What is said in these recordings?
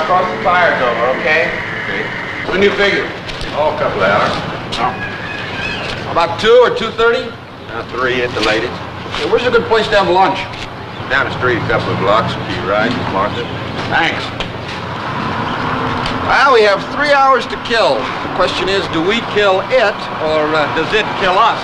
Cross the fire's over, okay? Okay. When you figure? Oh, a couple of hours. About 2 or 2:30? 3 at the latest. Okay, where's a good place to have lunch? Down the street a couple of blocks. Key right, Martha. Thanks. Well, we have 3 hours to kill. The question is, do we kill it, or does it kill us?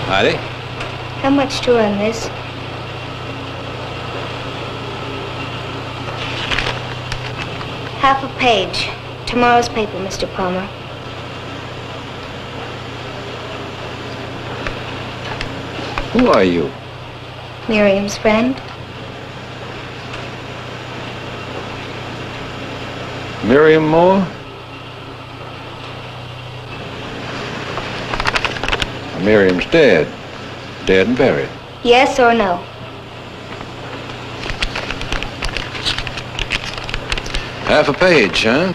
Heidi? How much to run this? Half a page. Tomorrow's paper, Mr. Palmer. Who are you? Miriam's friend. Miriam Moore? Miriam's dead. Dead and buried. Yes or no? Half a page, huh?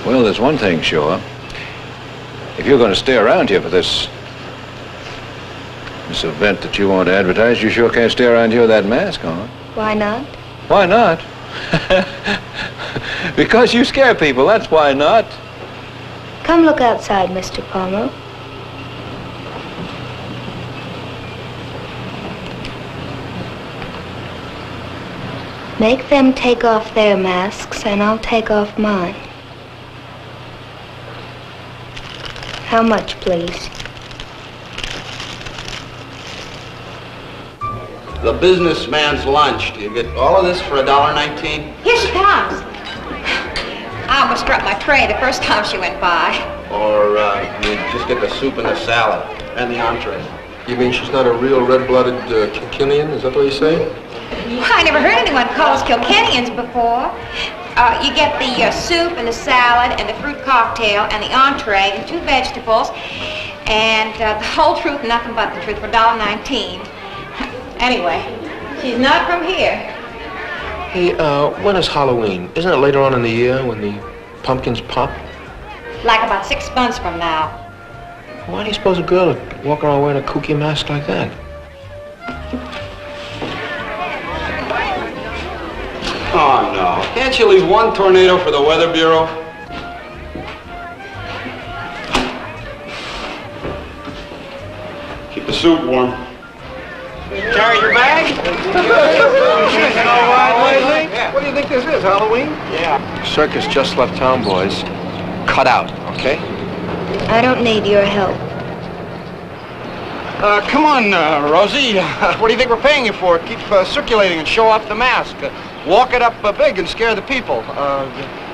Well, there's one thing sure. If you're going to stay around here for this event that you want to advertise, you sure can't stay around here with that mask on. Why not? Why not? Because you scare people, that's why not. Come look outside, Mr. Palmer. Make them take off their masks, and I'll take off mine. How much, please? The businessman's lunch. Do you get all of this for $1.19? Here she comes. I almost dropped my tray the first time she went by. Or you just get the soup and the salad and the entree. You mean she's not a real red-blooded Kilkennian? Is that what you say? I never heard anyone call us Kilkennians before. You get the soup and the salad and the fruit cocktail and the entree and 2 vegetables. And the whole truth, nothing but the truth for $1.19. Anyway, she's not from here. Hey, when is Halloween? Isn't it later on in the year when the pumpkins pop? Like about 6 months from now. Why do you suppose a girl would walk around wearing a kooky mask like that? Oh, no. Can't you leave one tornado for the Weather Bureau? Keep the suit warm. Carry your bag? What do you think this is, Halloween? Yeah. Circus just left town, boys. Cut out, okay? I don't need your help. Come on, Rosie. What do you think we're paying you for? Keep circulating and show off the mask. Walk it up big and scare the people.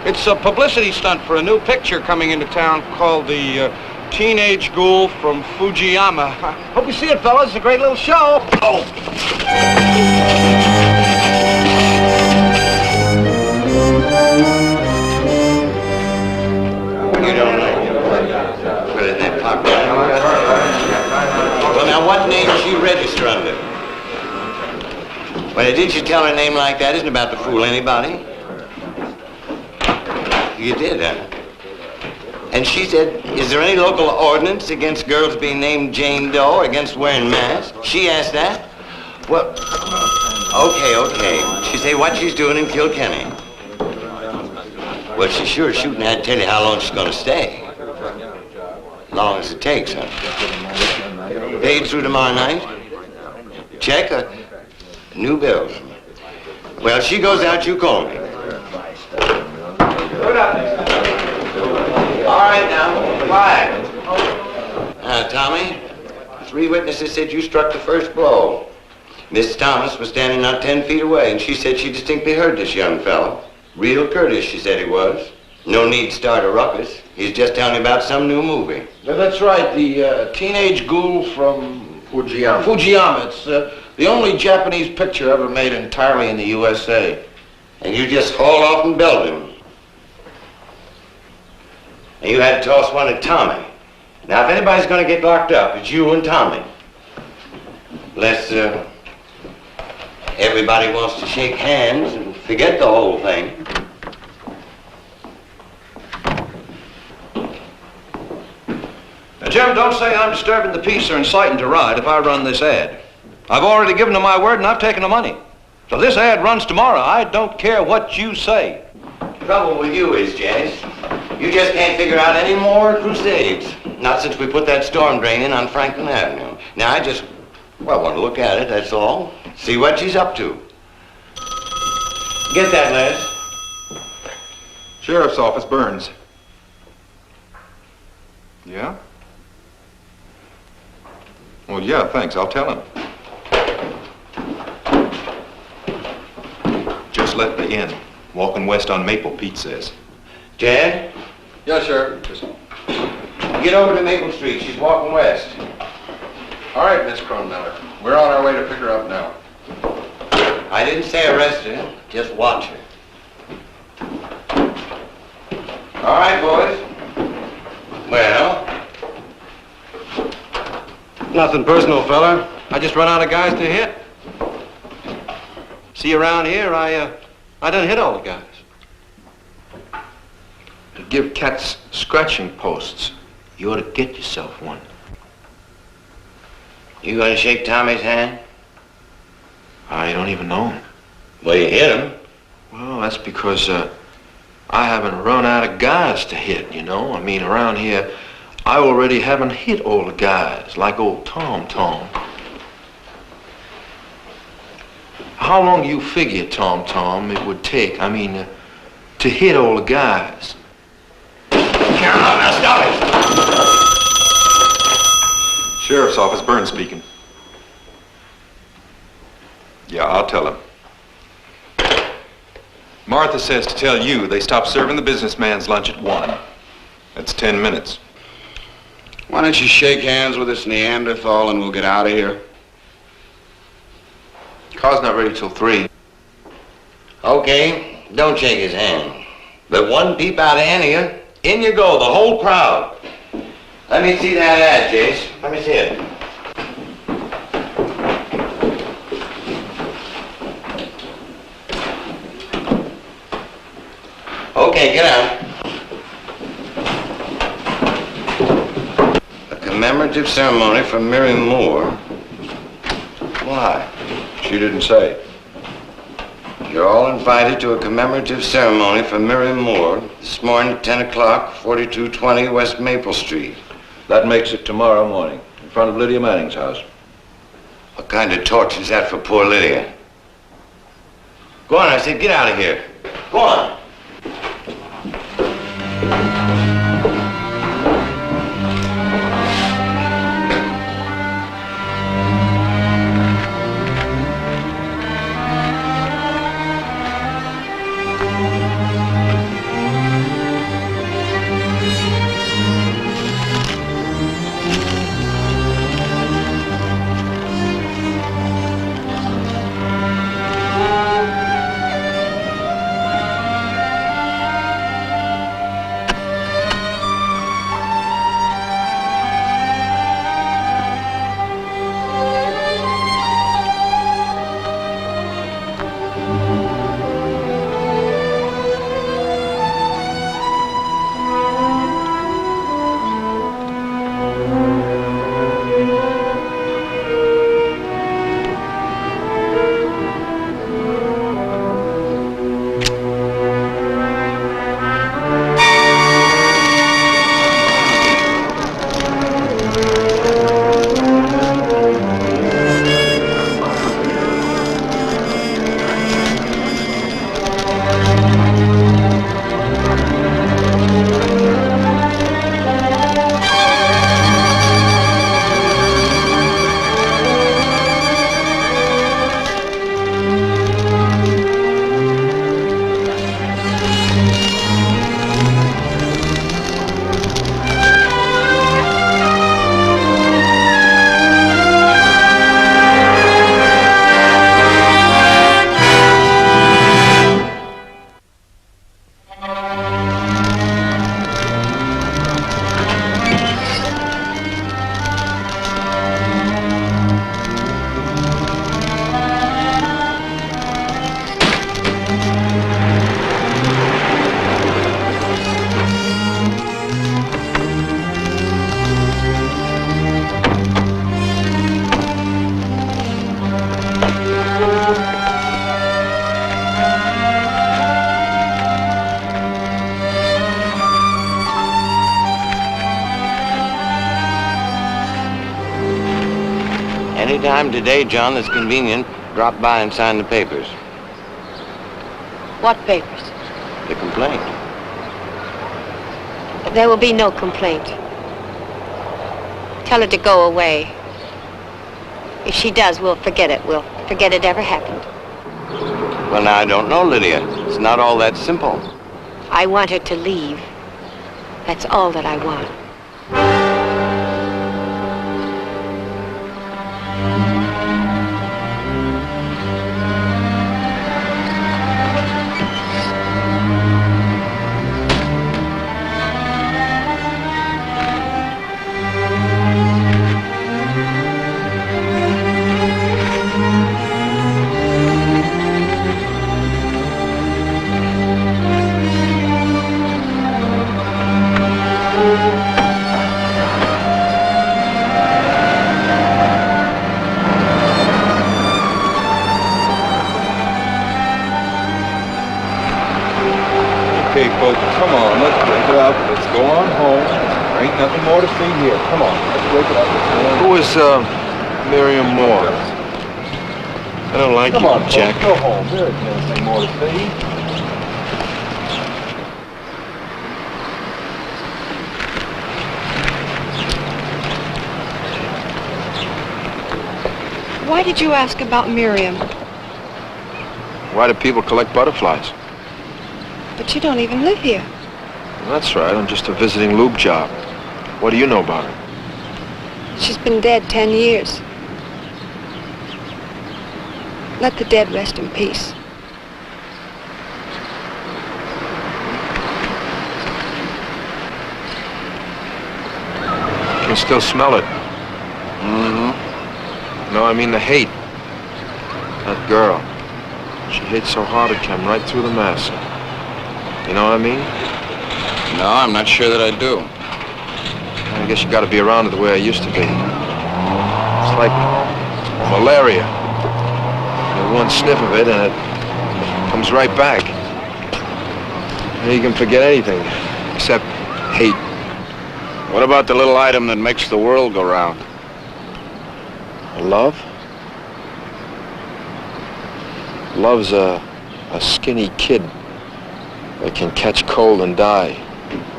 It's a publicity stunt for a new picture coming into town called the Teenage Ghoul from Fujiyama. Hope you see it, fellas. It's a great little show. Oh! You don't know. Put it in that pocket. Well, now, what name does she register under? Well, didn't you tell her a name like that isn't about to fool anybody? You did, huh? And she said, is there any local ordinance against girls being named Jane Doe or against wearing masks? She asked that? Well, okay. She say what she's doing in Kilkenny. Well, she's sure shooting at tell you how long she's gonna stay. As long as it takes, huh? Paid through tomorrow night? Check or new bills? Well, she goes out, you call me. All right, now, quiet. Tommy, 3 witnesses said you struck the first blow. Miss Thomas was standing not 10 feet away, and she said she distinctly heard this young fellow. Real courteous, she said he was. No need to start a ruckus. He's just telling me about some new movie. Yeah, that's right, the Teenage Ghoul from Fujiyama. It's the only Japanese picture ever made entirely in the USA. And you just hauled off and belled him. And you had to toss one at Tommy. Now, if anybody's going to get locked up, it's you and Tommy. Unless everybody wants to shake hands and forget the whole thing. Now, Jim, don't say I'm disturbing the peace or inciting to riot if I run this ad. I've already given them my word and I've taken the money. So this ad runs tomorrow. I don't care what you say. The trouble with you is, Jazz, you just can't figure out any more crusades. Not since we put that storm drain in on Franklin Avenue. Now, I just, want to look at it, that's all. See what she's up to. Get that, Les? Sheriff's Office, Burns. Yeah? Well, yeah, thanks. I'll tell him. Just left the inn. Walking west on Maple, Pete says. Jad? Yes, sir. Get over to Maple Street. She's walking west. All right, Miss Cronmiller. We're on our way to pick her up now. I didn't say arrest her, just watch her. All right, boys. Well? Nothing personal, fella. I just run out of guys to hit. See, around here, I done hit all the guys. To give cats scratching posts, you ought to get yourself one. You gonna shake Tommy's hand? I don't even know him. Well, you hit him. Well, that's because I haven't run out of guys to hit, you know. I mean, around here, I already haven't hit all the guys, like old Tom. How long do you figure, Tom, it would take, to hit all the guys? Now stop it! Sheriff's Office, Burns speaking. Yeah, I'll tell him. Martha says to tell you they stopped serving the businessman's lunch at 1. That's 10 minutes. Why don't you shake hands with this Neanderthal and we'll get out of here? Car's not ready till 3. Okay, don't shake his hand. But one peep out of any of you, in you go, the whole crowd. Let me see that ad, Jace. Let me see it. Okay, get out. A commemorative ceremony for Miriam Moore. Why? She didn't say. You're all invited to a commemorative ceremony for Miriam Moore this morning at 10 o'clock, 4220 West Maple Street. That makes it tomorrow morning, in front of Lydia Manning's house. What kind of torture is that for poor Lydia? Go on, I said, get out of here. Go on. Anytime today, John, that's convenient, drop by and sign the papers. What papers? The complaint. There will be no complaint. Tell her to go away. If she does, we'll forget it. We'll forget it ever happened. Well, now, I don't know, Lydia. It's not all that simple. I want her to leave. That's all that I want. Okay, folks, come on, let's break it up. Let's go on home. There ain't nothing more to see here. Come on, let's break it up. Who is Miriam Moore? I don't like Come you, on, Jack. folks, go home. There ain't anything more to see. Why did you ask about Miriam? Why do people collect butterflies? But you don't even live here. That's right, I'm just a visiting lube job. What do you know about her? She's been dead 10 years. Let the dead rest in peace. can still smell it. Mm-hmm. No, I mean the hate. That girl. She hates so hard it came right through the mask. You know what I mean? No, I'm not sure that I do. I guess you gotta be around it the way I used to be. It's like malaria. You have one sniff of it and it comes right back. And you can forget anything except hate. What about the little item that makes the world go round? Love? Love's a skinny kid that can catch cold and die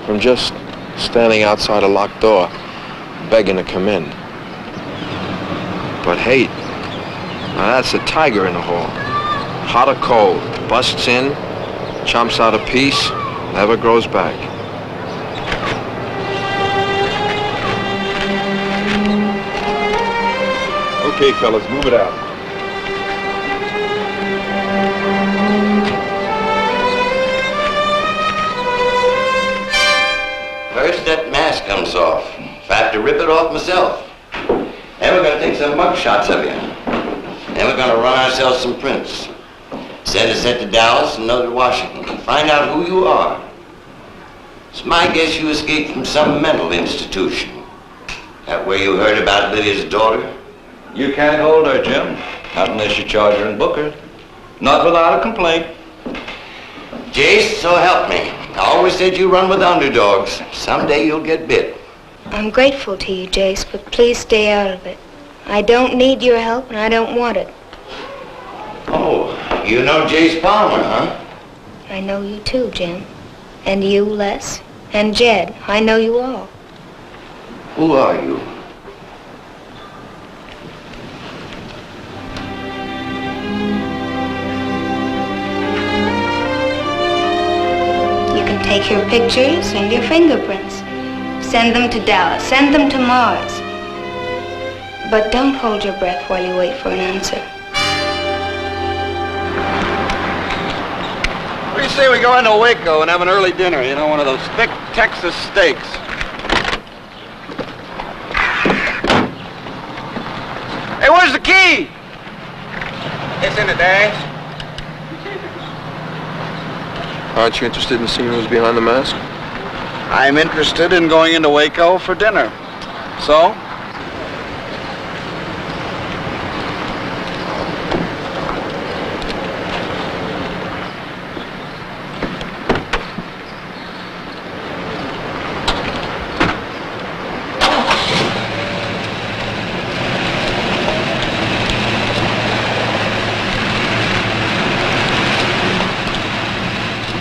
from just standing outside a locked door begging to come in. But hate, now that's a tiger in the hall. Hot or cold, busts in, chomps out a piece, never grows back. Okay, fellas, move it out. First, that mask comes off. If I have to rip it off myself. Then we're going to take some mug shots of you. Then we're going to run ourselves some prints. Send a set to Dallas and another to Washington. Find out who you are. It's my guess you escaped from some mental institution. That where you heard about Lydia's daughter? You can't hold her, Jim. Not unless you charge her and book her. Not without a complaint. Jace, so help me. I always said you run with underdogs. Someday you'll get bit. I'm grateful to you, Jace, but please stay out of it. I don't need your help, and I don't want it. Oh, you know Jace Palmer, huh? I know you too, Jim. And you, Les. And Jed. I know you all. Who are you? You can take your pictures and your fingerprints. Send them to Dallas. Send them to Mars. But don't hold your breath while you wait for an answer. What do you say we go into Waco and have an early dinner? You know, one of those thick Texas steaks. Hey, where's the key? It's in the dash. Aren't you interested in seeing who's behind the mask? I'm interested in going into Waco for dinner. So?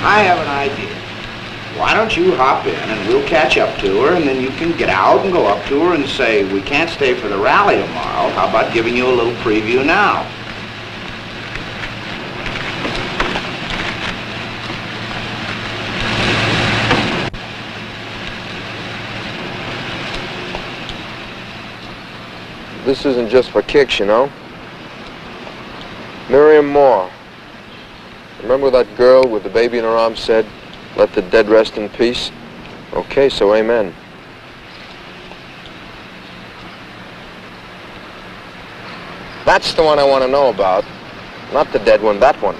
I have an idea. Why don't you hop in and we'll catch up to her, and then you can get out and go up to her and say, we can't stay for the rally tomorrow. How about giving you a little preview now? This isn't just for kicks, you know. Miriam Moore. Remember that girl with the baby in her arms said, "Let the dead rest in peace"? Okay, so amen. That's the one I want to know about. Not the dead one, that one.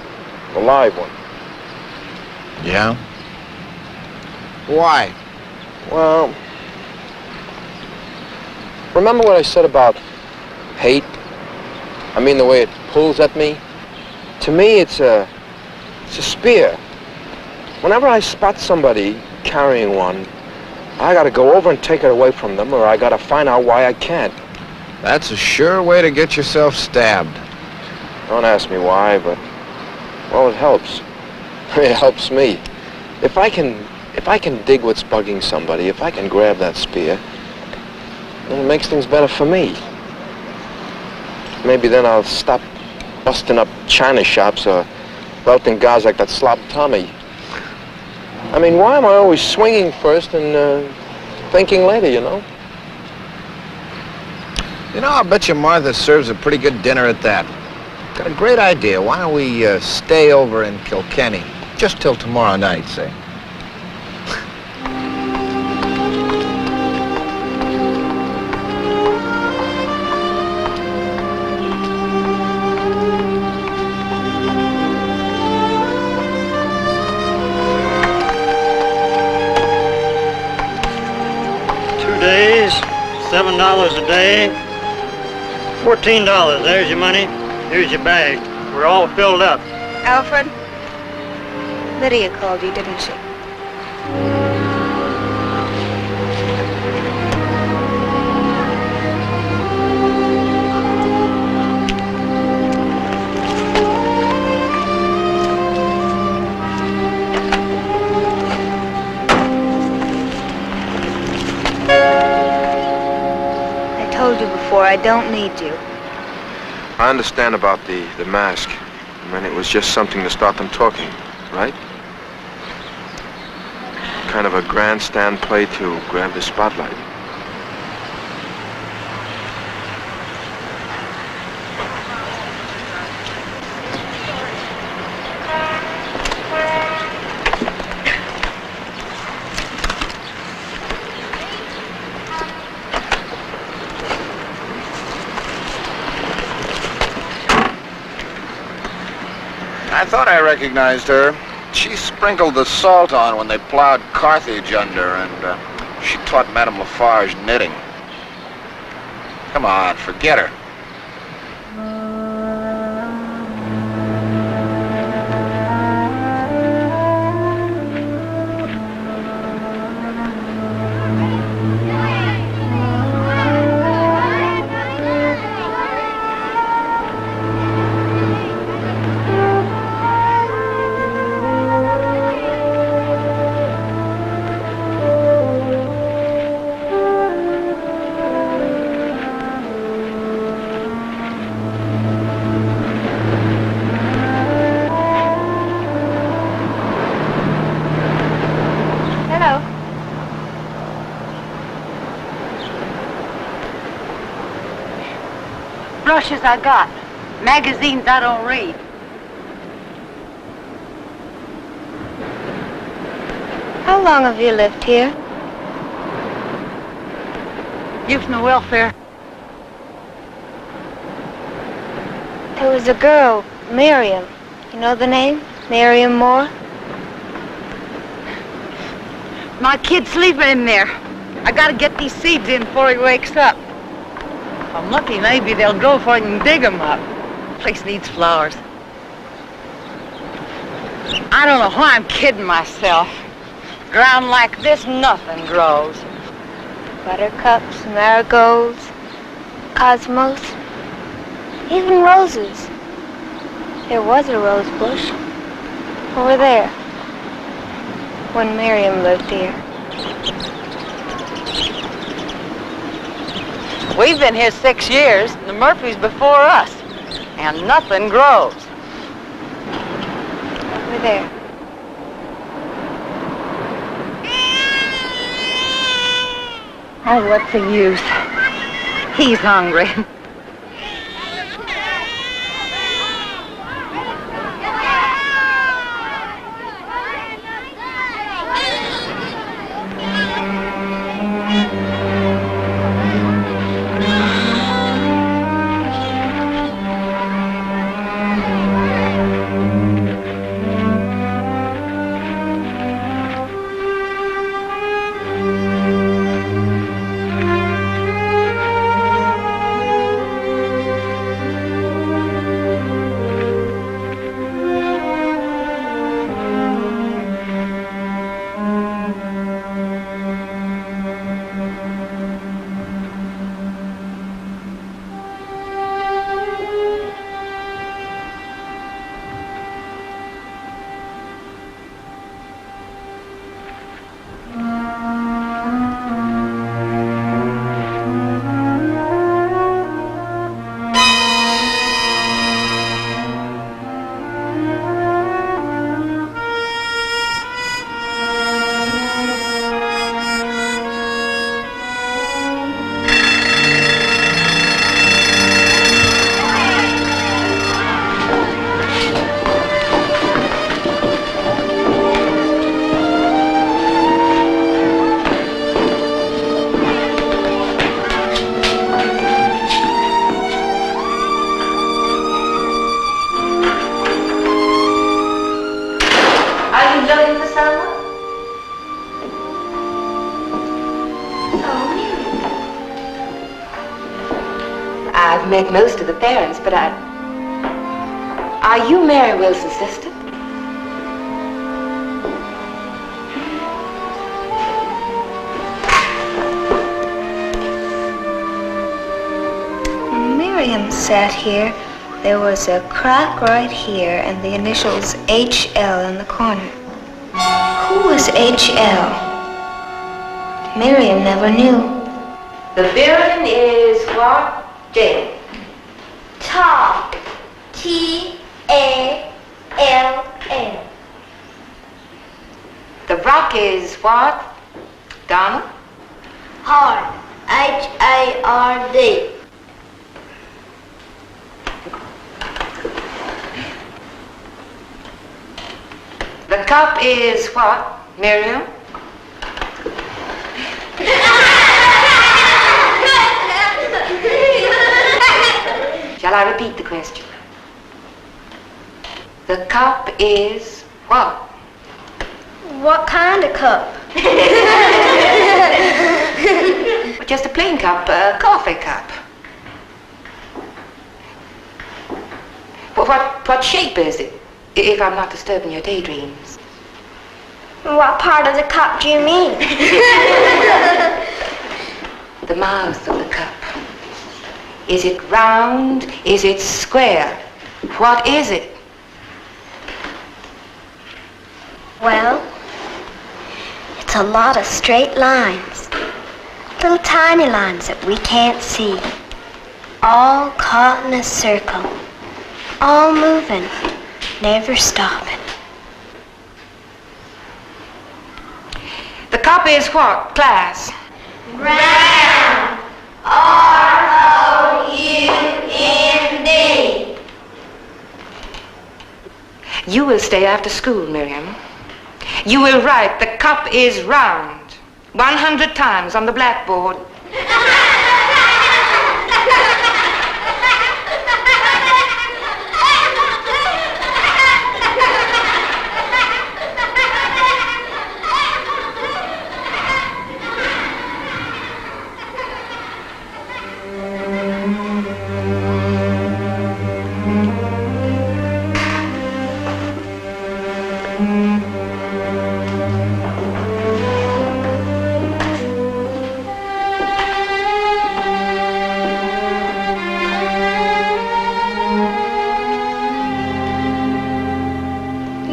The live one. Yeah? Why? Well, remember what I said about hate? I mean the way it pulls at me? To me, it's a spear. Whenever I spot somebody carrying one, I gotta go over and take it away from them, or I gotta find out why I can't. That's a sure way to get yourself stabbed. Don't ask me why, but, well, it helps. It helps me. If I can dig what's bugging somebody, if I can grab that spear, then it makes things better for me. Maybe then I'll stop busting up china shops or belting guys like that slob Tommy. I mean, why am I always swinging first and thinking later, you know? You know, I'll bet you Martha serves a pretty good dinner at that. Got a great idea. Why don't we stay over in Kilkenny? Just till tomorrow night, say. $7 a day. $14. There's your money. Here's your bag. We're all filled up. Alfred, Lydia called you, didn't she? I told you before, I don't need you. I understand about the mask. I mean, it was just something to start them talking, right? Kind of a grandstand play to grab the spotlight. I thought I recognized her. She sprinkled the salt on when they plowed Carthage under, and she taught Madame Lafarge knitting. Come on, forget her. Brushes I got. Magazines I don't read. How long have you lived here? Youth and welfare. There was a girl, Miriam. You know the name? Miriam Moore? My kid's sleeping in there. I gotta get these seeds in before he wakes up. If I'm lucky, maybe they'll grow before I can dig them up. The place needs flowers. I don't know why I'm kidding myself. Ground like this, nothing grows. Buttercups, marigolds, cosmos, even roses. There was a rose bush over there when Miriam lived here. We've been here 6 years, and the Murphys before us, and nothing grows. Over there. Oh, what's the use? He's hungry. I've met most of the parents, but Are you Mary Wilson's sister? When Miriam sat here, there was a crack right here and the initials HL in the corner. Who was HL? Miriam never knew. The building is what, Jane? Tall. Tall. The rock is what, Donald? Hard. Hard. The cup is what, Miriam? Shall I repeat the question? The cup is what? What kind of cup? Well, just a plain cup, a coffee cup. Well, what shape is it, if I'm not disturbing your daydreams? What part of the cup do you mean? The mouth of the cup. Is it round? Is it square? What is it? Well, it's a lot of straight lines. Little tiny lines that we can't see. All caught in a circle. All moving, never stopping. The cup is what, class? Round. R-O-U-N-D. You will stay after school, Miriam. You will write, the cup is round, 100 times on the blackboard.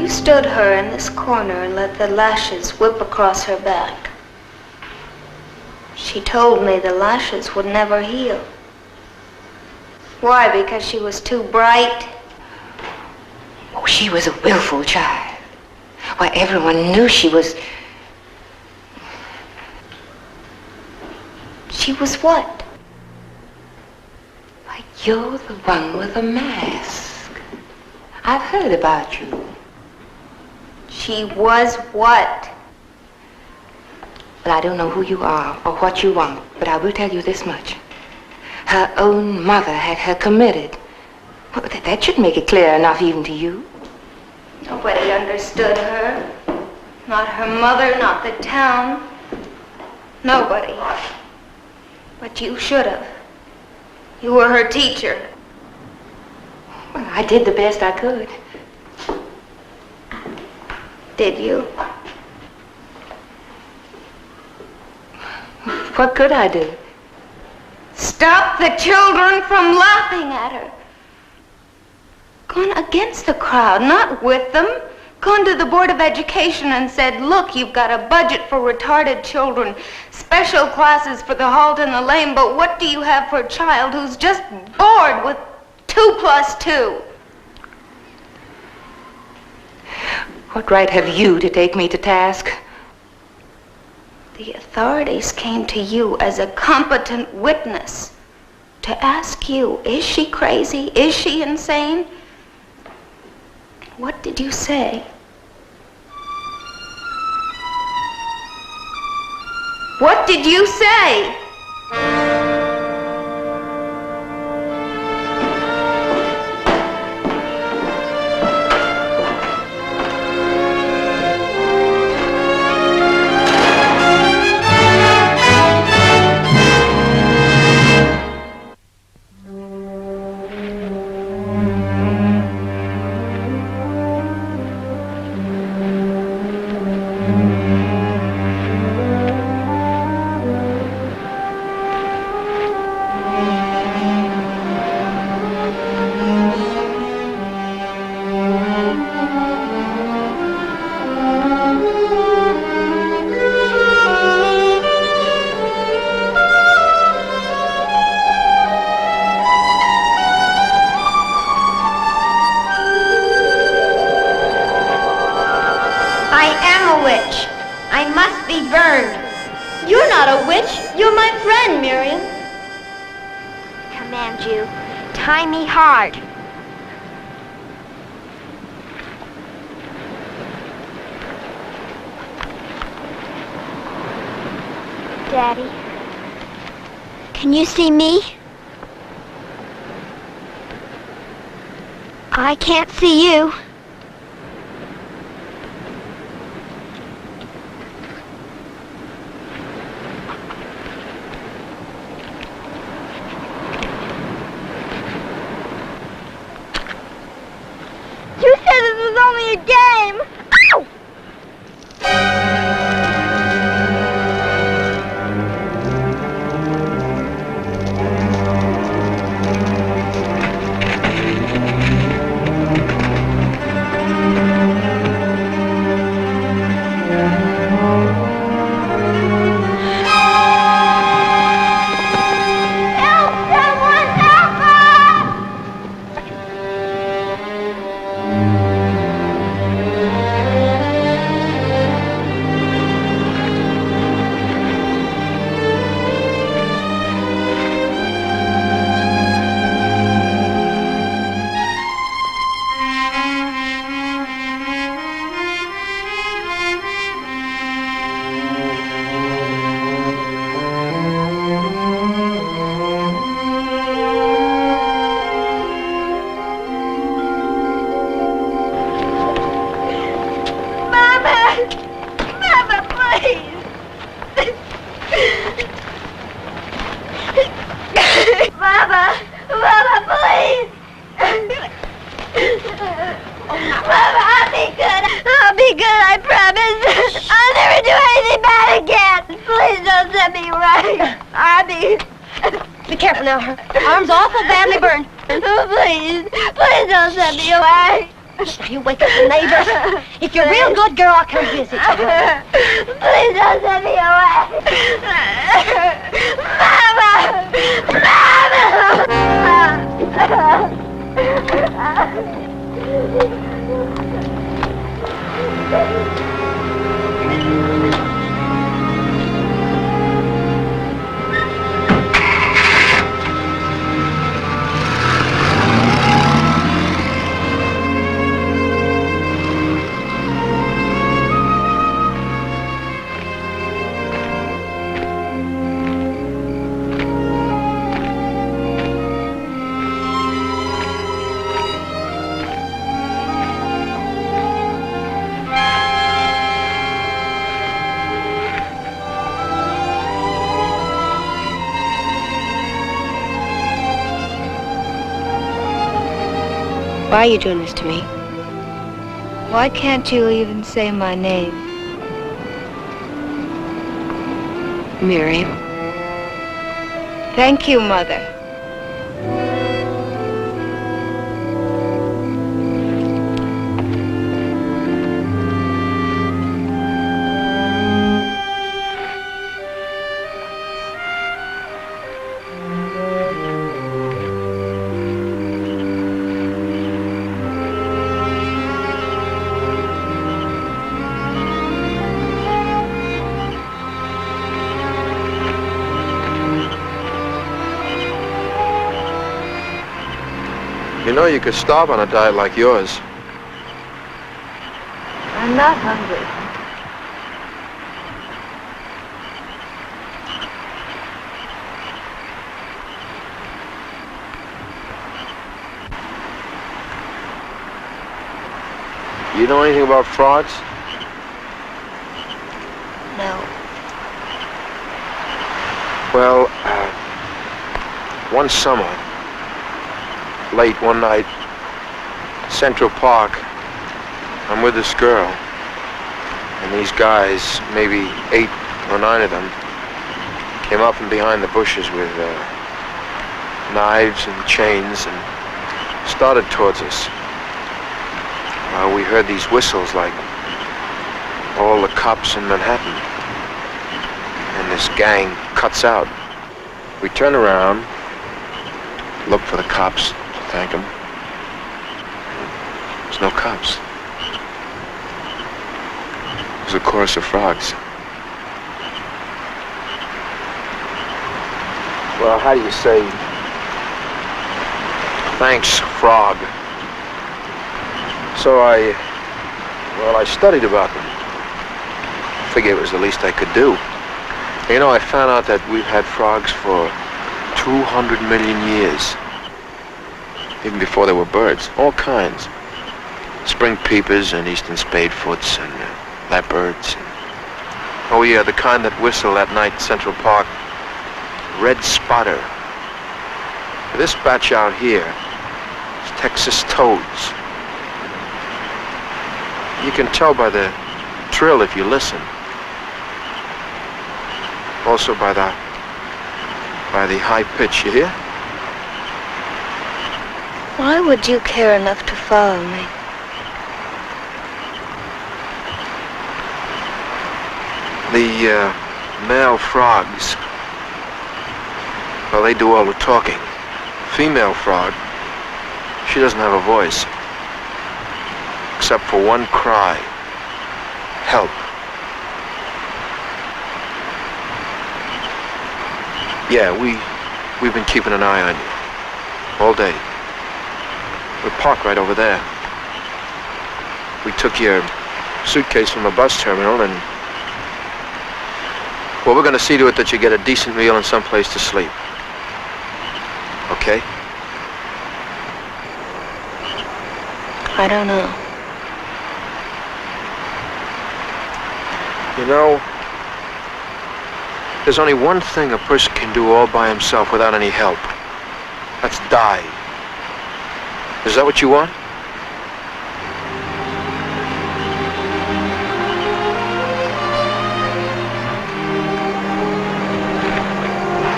Stood her in this corner and let the lashes whip across her back. She told me the lashes would never heal. Why? Because she was too bright? Oh, she was a willful child. Why, everyone knew she was... She was what? Why, you're the one with the mask. I've heard about you. She was what? Well, I don't know who you are or what you want, but I will tell you this much. Her own mother had her committed. Well, that should make it clear enough even to you. Nobody understood her. Not her mother, not the town. Nobody. But you should have. You were her teacher. Well, I did the best I could. Did you? What could I do? Stop the children from laughing at her. Gone against the crowd, not with them. Gone to the Board of Education and said, look, you've got a budget for retarded children, special classes for the halt and the lame, but what do you have for a child who's just bored with 2 + 2? What right have you to take me to task? The authorities came to you as a competent witness to ask you, is she crazy? Is she insane? What did you say? What did you say? burned. You're not a witch. You're my friend, Miriam. Command you, tie me hard. Daddy, can you see me? I can't see you. You said this was only a game. Ow! Be careful now. Her arm's awful badly burned. Oh, please don't send me away. Now you wake up the neighbors. If you're a real good girl, I'll come visit you. Please don't send me away. Why are you doing this to me? Why can't you even say my name? Miriam. Thank you, Mother. You know you could starve on a diet like yours. I'm not hungry. You know anything about frogs? No. Well, one summer, late one night, Central Park, I'm with this girl, and these guys, maybe 8 or 9 of them, came up from behind the bushes with knives and chains and started towards us. We heard these whistles like all the cops in Manhattan, and this gang cuts out. We turn around, look for the cops, thank them. There's no cops. There's a chorus of frogs. well, how do you say, thanks, frog. So I studied about them. Figured it was the least I could do. You know, I found out that we've had frogs for 200 million years. Even before they were birds, all kinds. Spring peepers and eastern spadefoots and leopards. Oh yeah, the kind that whistle at night in Central Park. Red spotter. This batch out here is Texas toads. You can tell by the trill if you listen. Also by the high pitch, you hear? Why would you care enough to follow me? The male frogs, well, they do all the talking. Female frog, she doesn't have a voice. Except for one cry. Help. Yeah, we've been keeping an eye on you. All day. We're parked right over there. We took your suitcase from the bus terminal and... well, we're gonna see to it that you get a decent meal and someplace to sleep. Okay? I don't know. You know, there's only one thing a person can do all by himself without any help. That's die. Is that what you want?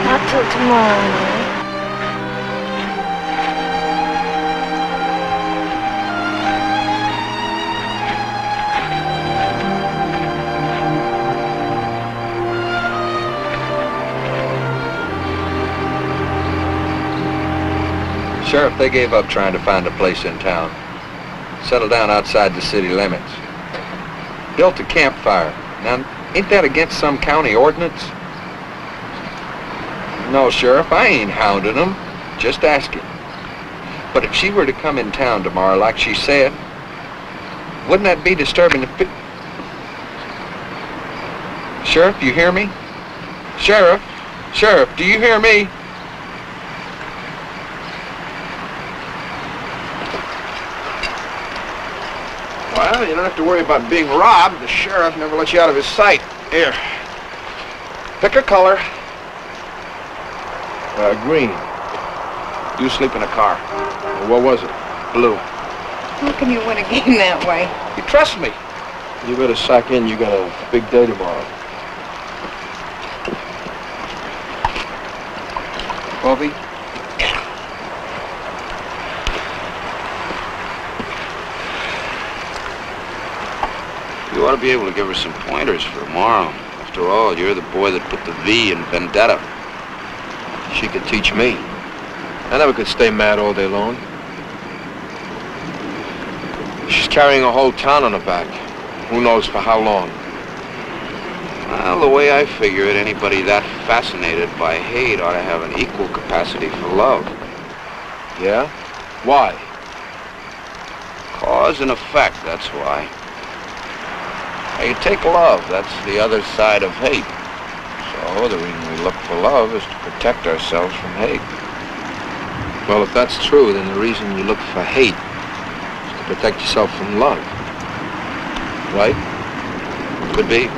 Not till tomorrow night. Sheriff, they gave up trying to find a place in town. Settled down outside the city limits. Built a campfire. Now, ain't that against some county ordinance? No, Sheriff, I ain't hounding them. Just asking. But if she were to come in town tomorrow, like she said, wouldn't that be disturbing the Sheriff, you hear me? Sheriff? Sheriff, do you hear me? Well, you don't have to worry about being robbed. The sheriff never lets you out of his sight. Here. Pick a color. Green. You sleep in a car. What was it? Blue. How can you win a game that way? You trust me. You better sack in. You got a big day tomorrow. Coffee? You ought to be able to give her some pointers for tomorrow. After all, you're the boy that put the V in vendetta. She could teach me. I never could stay mad all day long. She's carrying a whole town on her back. Who knows for how long? Well, the way I figure it, anybody that fascinated by hate ought to have an equal capacity for love. Yeah? Why? Cause and effect, that's why. Now, you take love, that's the other side of hate. So the reason we look for love is to protect ourselves from hate. Well, if that's true, then the reason you look for hate is to protect yourself from love. Right? Could be.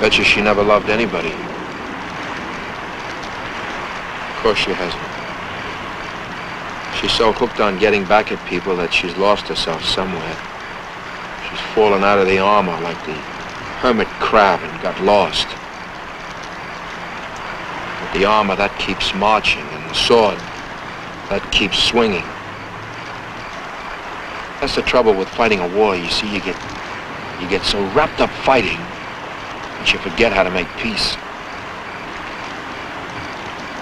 Bet you she never loved anybody. Of course she hasn't. She's so hooked on getting back at people that she's lost herself somewhere. She's fallen out of the armor like the hermit crab and got lost. But the armor, that keeps marching, and the sword, that keeps swinging. That's the trouble with fighting a war. You see, you get so wrapped up fighting that you forget how to make peace.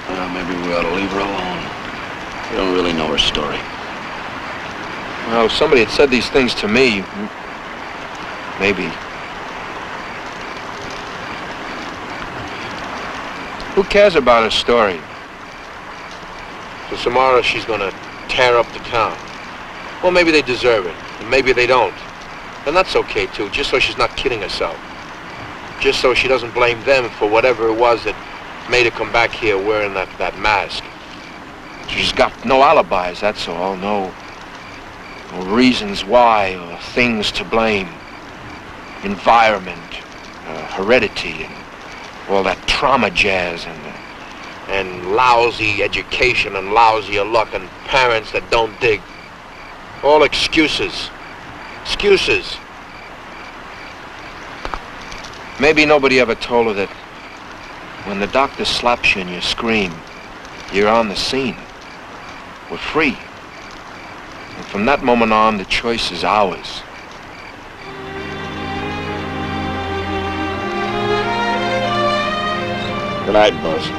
Well, maybe we ought to leave her alone. We don't really know her story. Well, if somebody had said these things to me, maybe. Who cares about her story? So tomorrow she's gonna tear up the town. Well, maybe they deserve it, and maybe they don't. And that's okay, too, just so she's not kidding herself. Just so she doesn't blame them for whatever it was that made her come back here wearing that mask. She's got no alibis, that's all. No reasons why or things to blame. Environment, heredity, and all that trauma jazz, and lousy education and lousier luck and parents that don't dig. All excuses. Excuses. Maybe nobody ever told her that when the doctor slaps you and you scream, you're on the scene. We're free. And from that moment on, the choice is ours. Good night, boss.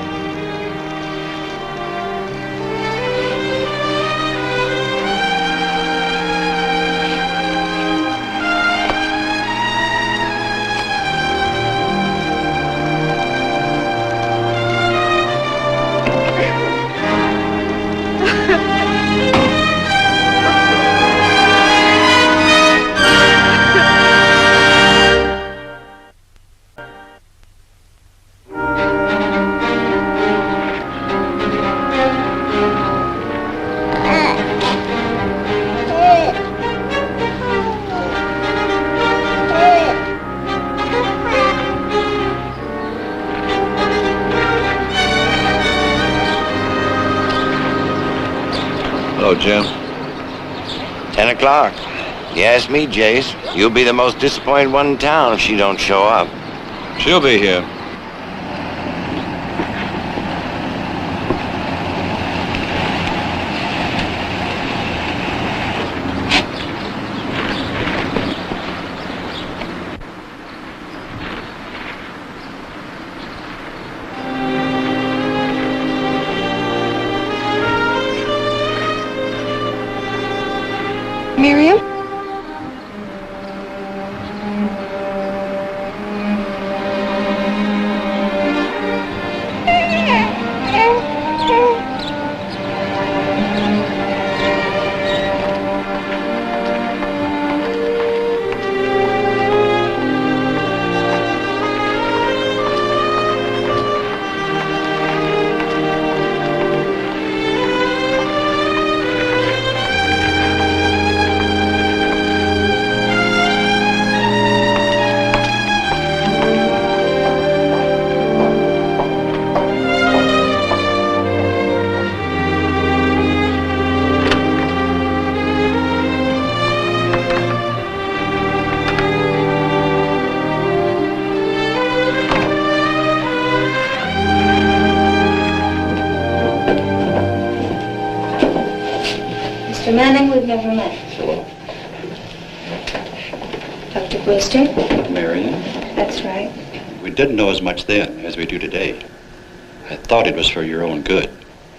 Hello, Jim. 10 o'clock. You ask me, Jace. You'll be the most disappointed one in town if she don't show up. She'll be here. Miriam? Mr. Manning, we've never met. Hello. Dr. Brewster? Marion? That's right. We didn't know as much then as we do today. I thought it was for your own good.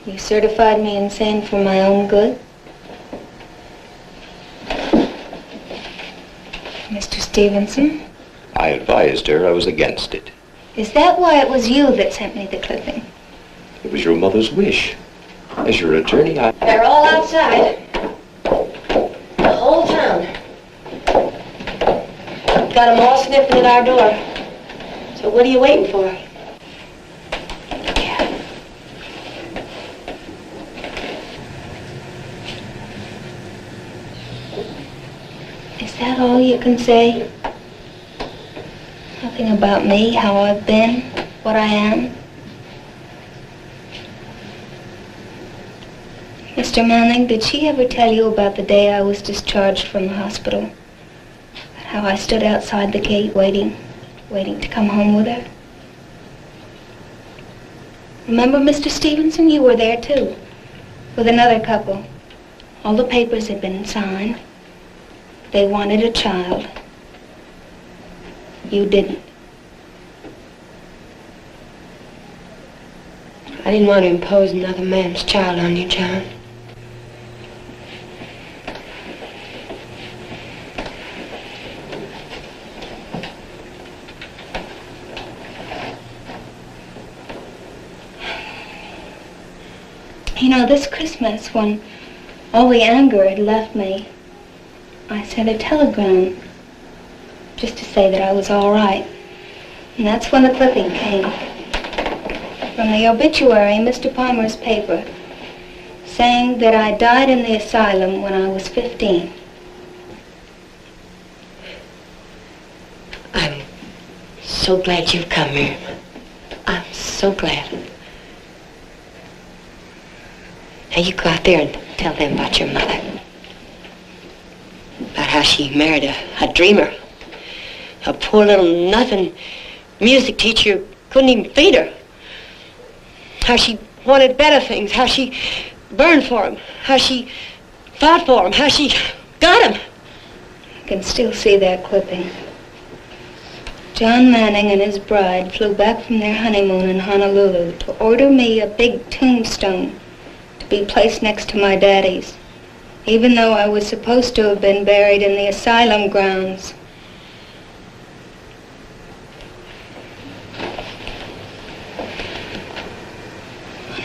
You certified me insane for my own good? Mr. Stevenson? I advised her I was against it. Is that why it was you that sent me the clipping? It was your mother's wish. As your attorney, I... They're all outside. The whole town. Got them all sniffing at our door. So what are you waiting for? Is that all you can say? Nothing about me, how I've been, what I am? Mr. Manning, did she ever tell you about the day I was discharged from the hospital? How I stood outside the gate waiting to come home with her? Remember, Mr. Stevenson, you were there too, with another couple. All the papers had been signed. They wanted a child. You didn't. I didn't want to impose another man's child on you, John. You know, this Christmas, when all the anger had left me, I sent a telegram just to say that I was all right. And that's when the clipping came from the obituary in Mr. Palmer's paper, saying that I died in the asylum when I was 15. I'm so glad you've come, Miriam. I'm so glad. Now you go out there and tell them about your mother. About how she married a dreamer. A poor little nothing music teacher who couldn't even feed her. How she wanted better things. How she burned for him. How she fought for him. How she got him. I can still see that clipping. John Manning and his bride flew back from their honeymoon in Honolulu to order me a big tombstone to be placed next to my daddy's, even though I was supposed to have been buried in the asylum grounds.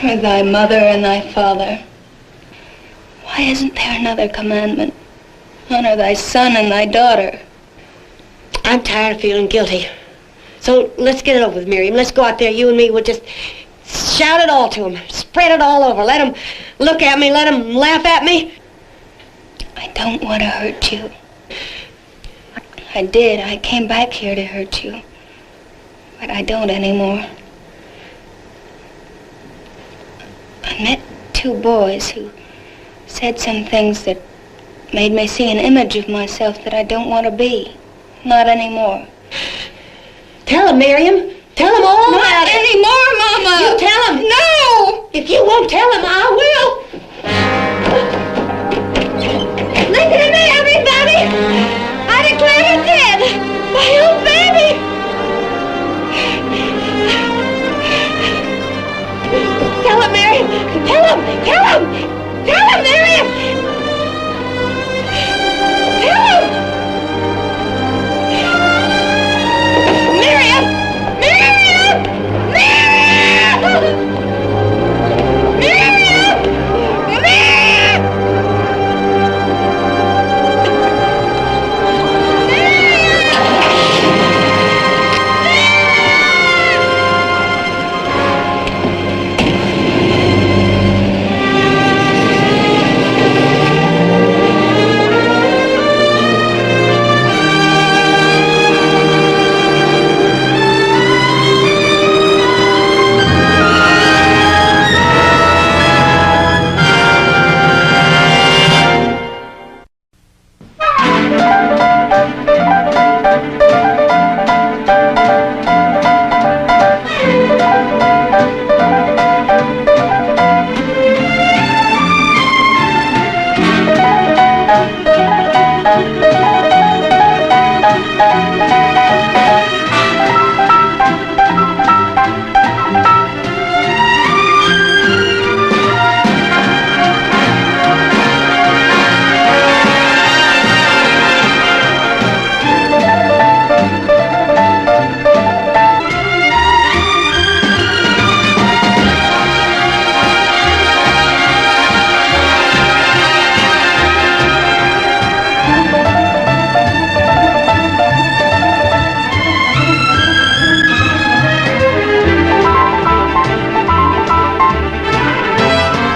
Honor thy mother and thy father. Why isn't there another commandment? Honor thy son and thy daughter. I'm tired of feeling guilty. So let's get it over with, Miriam. Let's go out there, you and me. We'll just shout it all to them. Spread it all over. Let them look at me. Let them laugh at me. I don't want to hurt you. I did. I came back here to hurt you. But I don't anymore. I met two boys who said some things that made me see an image of myself that I don't want to be. Not anymore. Tell them, Miriam. Tell them all about it. Not anymore, Mama. You tell them. No! If you won't tell them, I will. Listen to me, everybody. I declare her dead. My own baby. Tell them, Miriam. Tell them. Tell them. Tell them, Miriam. Tell them. Miriam! Miriam! Miriam! Miriam! Miriam!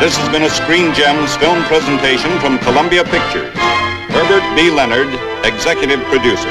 This has been a Screen Gems film presentation from Columbia Pictures. Herbert B. Leonard, executive producer.